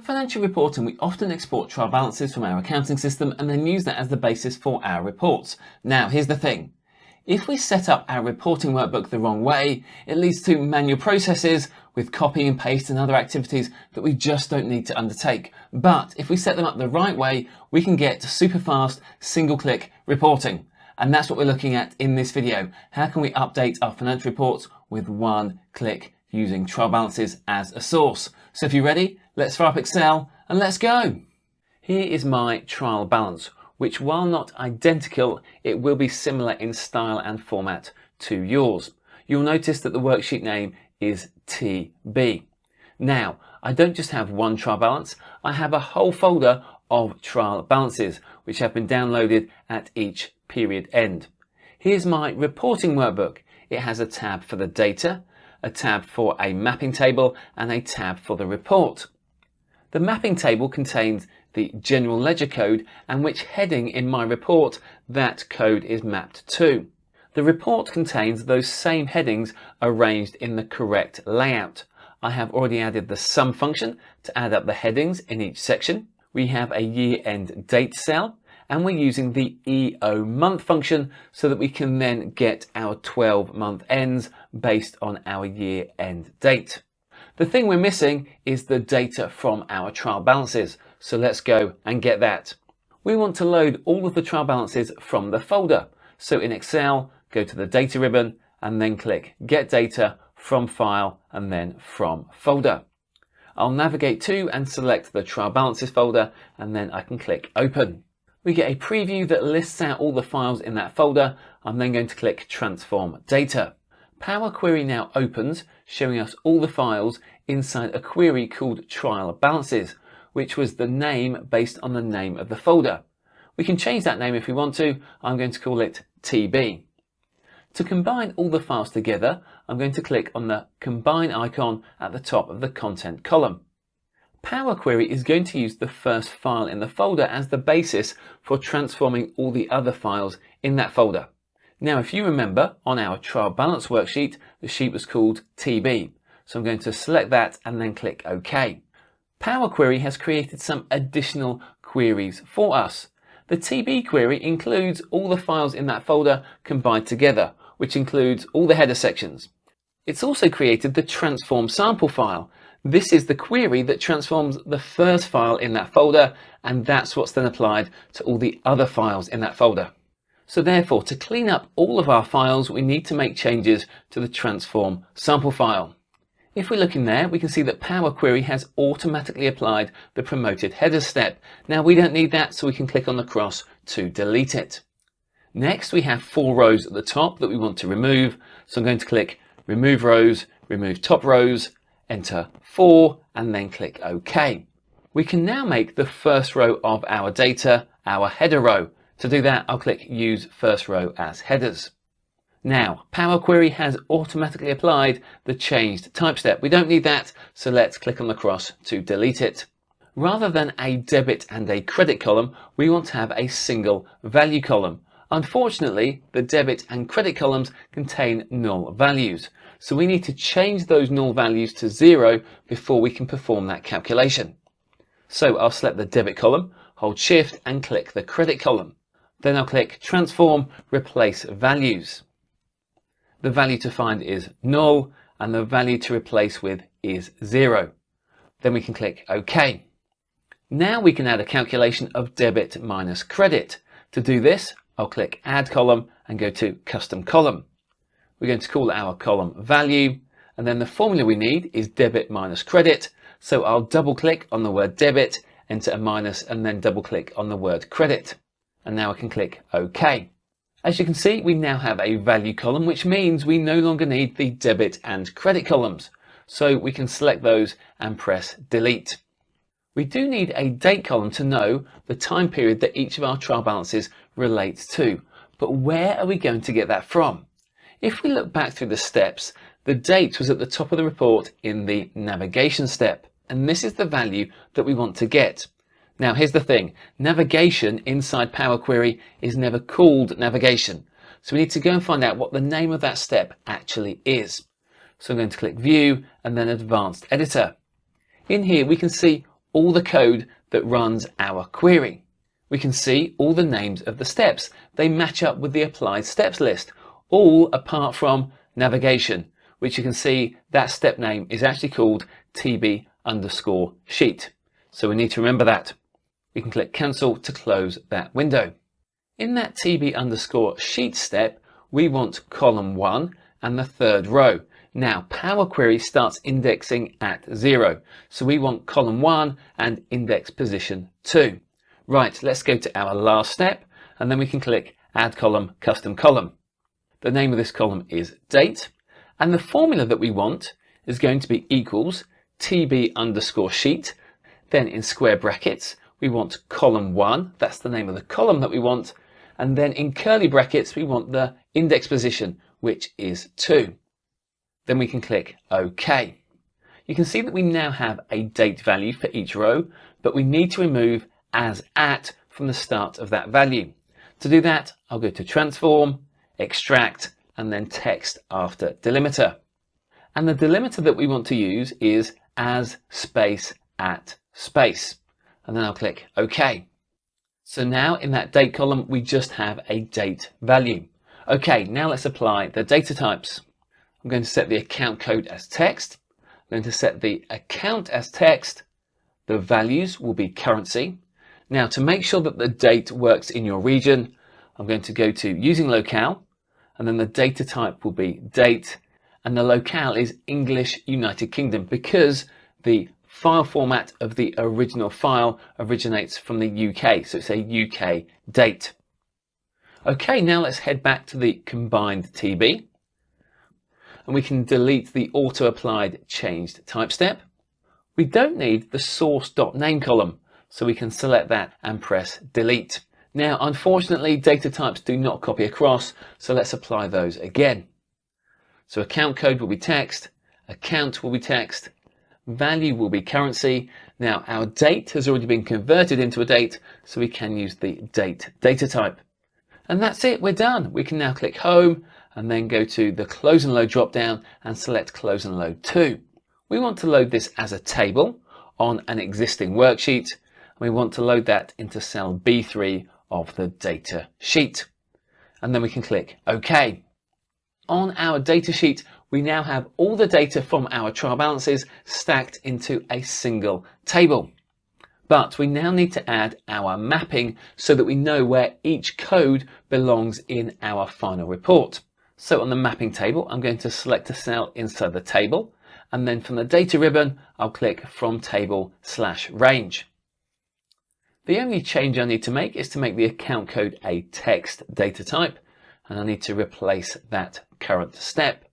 financial reporting, we often export trial balances from our accounting system and then use that as the basis for our reports. Now, here's the thing. If we set up our reporting workbook the wrong way, it leads to manual processes with copy and paste and other activities that we just don't need to undertake. But if we set them up the right way, we can get super fast, single-click reporting. And that's what we're looking at in this video. How can we update our financial reports with one click using trial balances as a source? So if you're ready, let's fire up Excel and let's go. Here is my trial balance, which while not identical, it will be similar in style and format to yours. You'll notice that the worksheet name is TB. Now, I don't just have one trial balance, I have a whole folder of trial balances, which have been downloaded at each period end. Here's my reporting workbook. It has a tab for the data, a tab for a mapping table, and a tab for the report. The mapping table contains the general ledger code and which heading in my report that code is mapped to. The report contains those same headings arranged in the correct layout. I have already added the sum function to add up the headings in each section. We have a year-end date cell, and we're using the EO month function so that we can then get our 12-month ends based on our year-end date. The thing we're missing is the data from our trial balances, so let's go and get that. We want to load all of the trial balances from the folder, so in Excel, go to the data ribbon and then click Get Data from File and then from Folder. I'll navigate to and select the trial balances folder, and then I can click Open. We get a preview that lists out all the files in that folder. I'm then going to click Transform Data. Power Query now opens, showing us all the files inside a query called Trial Balances, which was the name based on the name of the folder. We can change that name if we want to. I'm going to call it TB. To combine all the files together, I'm going to click on the Combine icon at the top of the Content column. Power Query is going to use the first file in the folder as the basis for transforming all the other files in that folder. Now, if you remember, on our trial balance worksheet, the sheet was called TB. So I'm going to select that and then click OK. Power Query has created some additional queries for us. The TB query includes all the files in that folder combined together, which includes all the header sections. It's also created the transform sample file. This is the query that transforms the first file in that folder, and that's what's then applied to all the other files in that folder. So therefore, to clean up all of our files, we need to make changes to the transform sample file. If we look in there, we can see that Power Query has automatically applied the promoted headers step. Now we don't need that, so we can click on the cross to delete it. Next, we have 4 rows at the top that we want to remove. So I'm going to click Remove Rows, Remove Top Rows, enter 4, and then click OK. We can now make the first row of our data our header row. To do that, I'll click Use First Row as Headers. Now, Power Query has automatically applied the changed type step. We don't need that, so let's click on the cross to delete it. Rather than a debit and a credit column, we want to have a single value column. Unfortunately, the debit and credit columns contain null values. So we need to change those null values to 0 before we can perform that calculation. So I'll select the debit column, hold Shift and click the credit column. Then I'll click Transform, Replace Values. The value to find is null and the value to replace with is 0. Then we can click OK. Now we can add a calculation of debit minus credit. To do this, I'll click Add Column and go to Custom Column. We're going to call our column Value, and then the formula we need is debit minus credit. So I'll double click on the word debit, enter a minus, and then double click on the word credit. And now I can click OK. As you can see, we now have a value column, which means we no longer need the debit and credit columns. So we can select those and press Delete. We do need a date column to know the time period that each of our trial balances relates to. But where are we going to get that from? If we look back through the steps, the date was at the top of the report in the navigation step. And this is the value that we want to get. Now here's the thing, navigation inside Power Query is never called navigation. So we need to go and find out what the name of that step actually is. So I'm going to click View and then Advanced Editor. In here we can see all the code that runs our query. We can see all the names of the steps. They match up with the applied steps list, all apart from navigation, which you can see that step name is actually called TB_sheet. So we need to remember that. We can click cancel to close that window. In that TB_sheet step, we want column 1 and the third row. Now Power Query starts indexing at 0. So we want column 1 and index position 2. Right, let's go to our last step and then we can click add column, custom column. The name of this column is date, and the formula that we want is going to be equals TB_sheet. Then in square brackets, we want column 1, that's the name of the column that we want, and then in curly brackets, we want the index position, which is 2. Then we can click OK. You can see that we now have a date value for each row, but we need to remove as at from the start of that value. To do that, I'll go to transform, extract, and then text after delimiter. And the delimiter that we want to use is as space at space. And then I'll click OK. So now in that date column, we just have a date value. Okay, now let's apply the data types. I'm going to set the account code as text. I'm going to set the account as text. The values will be currency. Now to make sure that the date works in your region, I'm going to go to using locale, and then the data type will be date, and the locale is English United Kingdom because the file format of the original file originates from the UK, so it's a UK date. Okay, now let's head back to the combined TB, and we can delete the auto applied changed type step. We don't need the source.name column, so we can select that and press delete. Now, unfortunately, data types do not copy across, so let's apply those again. So account code will be text, account will be text, value will be currency. Now our date has already been converted into a date, so we can use the date data type. And that's it, we're done. We can now click home and then go to the close and load drop down and select close and load to. We want to load this as a table on an existing worksheet, and we want to load that into cell B3 of the data sheet. And then we can click OK. On our data sheet, we now have all the data from our trial balances stacked into a single table. But we now need to add our mapping so that we know where each code belongs in our final report. So on the mapping table, I'm going to select a cell inside the table, and then from the data ribbon, I'll click from table/range. The only change I need to make is to make the account code a text data type, and I need to replace that current step.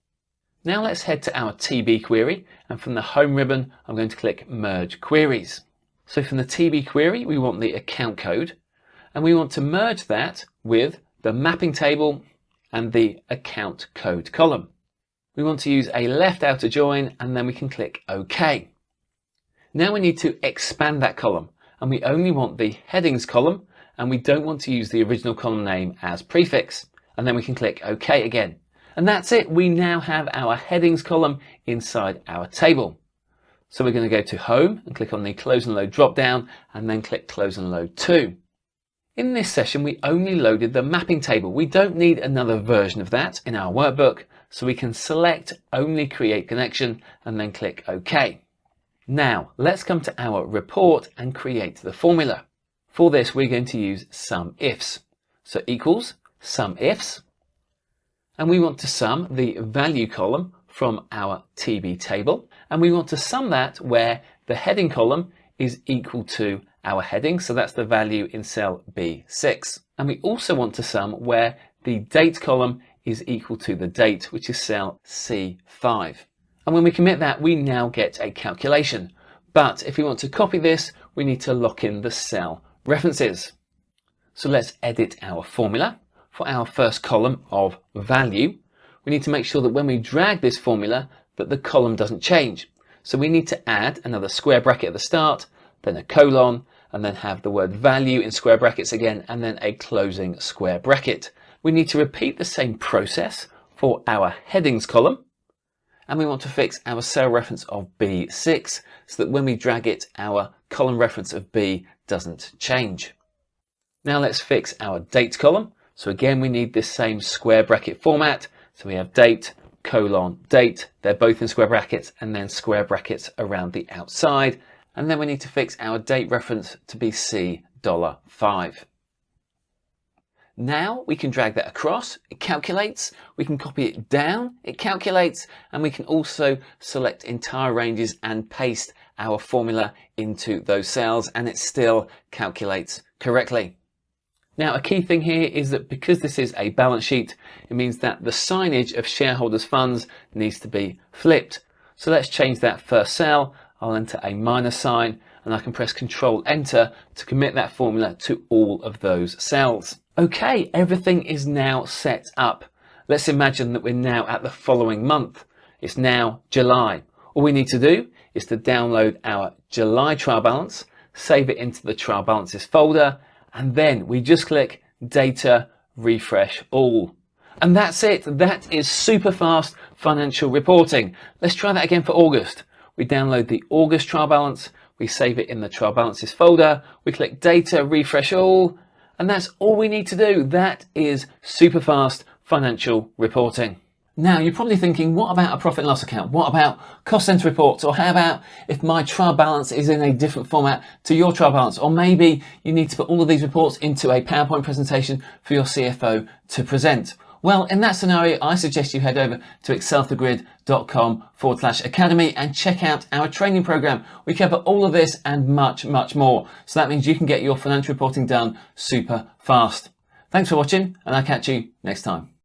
Now let's head to our TB query, and from the home ribbon, I'm going to click merge queries. So from the TB query, we want the account code, and we want to merge that with the mapping table and the account code column. We want to use a left outer join, and then we can click OK. Now we need to expand that column, and we only want the headings column, and we don't want to use the original column name as prefix. And then we can click OK again. And that's it. We now have our headings column inside our table. So we're going to go to home and click on the close and load drop down, and then click close and load to. In this session, we only loaded the mapping table. We don't need another version of that in our workbook, so we can select only create connection and then click OK. Now let's come to our report and create the formula. For this, we're going to use SUMIFS. So equals SUMIFS, and we want to sum the value column from our TB table, and we want to sum that where the heading column is equal to our heading, so that's the value in cell B6. And we also want to sum where the date column is equal to the date, which is cell C5. And when we commit that, we now get a calculation. But if we want to copy this, we need to lock in the cell references. So let's edit our formula. For our first column of value, we need to make sure that when we drag this formula, that the column doesn't change. So we need to add another square bracket at the start, then a colon, and then have the word value in square brackets again, and then a closing square bracket. We need to repeat the same process for our headings column, and we want to fix our cell reference of B6 so that when we drag it, our column reference of B doesn't change. Now let's fix our date column. So again, we need this same square bracket format. So we have date, colon, date. They're both in square brackets and then square brackets around the outside. And then we need to fix our date reference to be $5. Now we can drag that across, it calculates, we can copy it down, it calculates, and we can also select entire ranges and paste our formula into those cells and it still calculates correctly. Now, a key thing here is that because this is a balance sheet, it means that the signage of shareholders' funds needs to be flipped. So let's change that first cell. I'll enter a minus sign and I can press Control Enter to commit that formula to all of those cells. Okay, everything is now set up. Let's imagine that we're now at the following month. It's now July. All we need to do is to download our July trial balance, save it into the trial balances folder, and then we just click Data Refresh All. And that's it. That is super fast financial reporting. Let's try that again for August. We download the August trial balance, we save it in the trial balances folder, we click Data Refresh All, and that's all we need to do. That is super fast financial reporting. Now you're probably thinking, what about a profit and loss account? What about cost center reports? Or how about if my trial balance is in a different format to your trial balance? Or maybe you need to put all of these reports into a PowerPoint presentation for your CFO to present. Well, in that scenario, I suggest you head over to exceloffthegrid.com/academy and check out our training program. We cover all of this and much, much more. So that means you can get your financial reporting done super fast. Thanks for watching, and I'll catch you next time.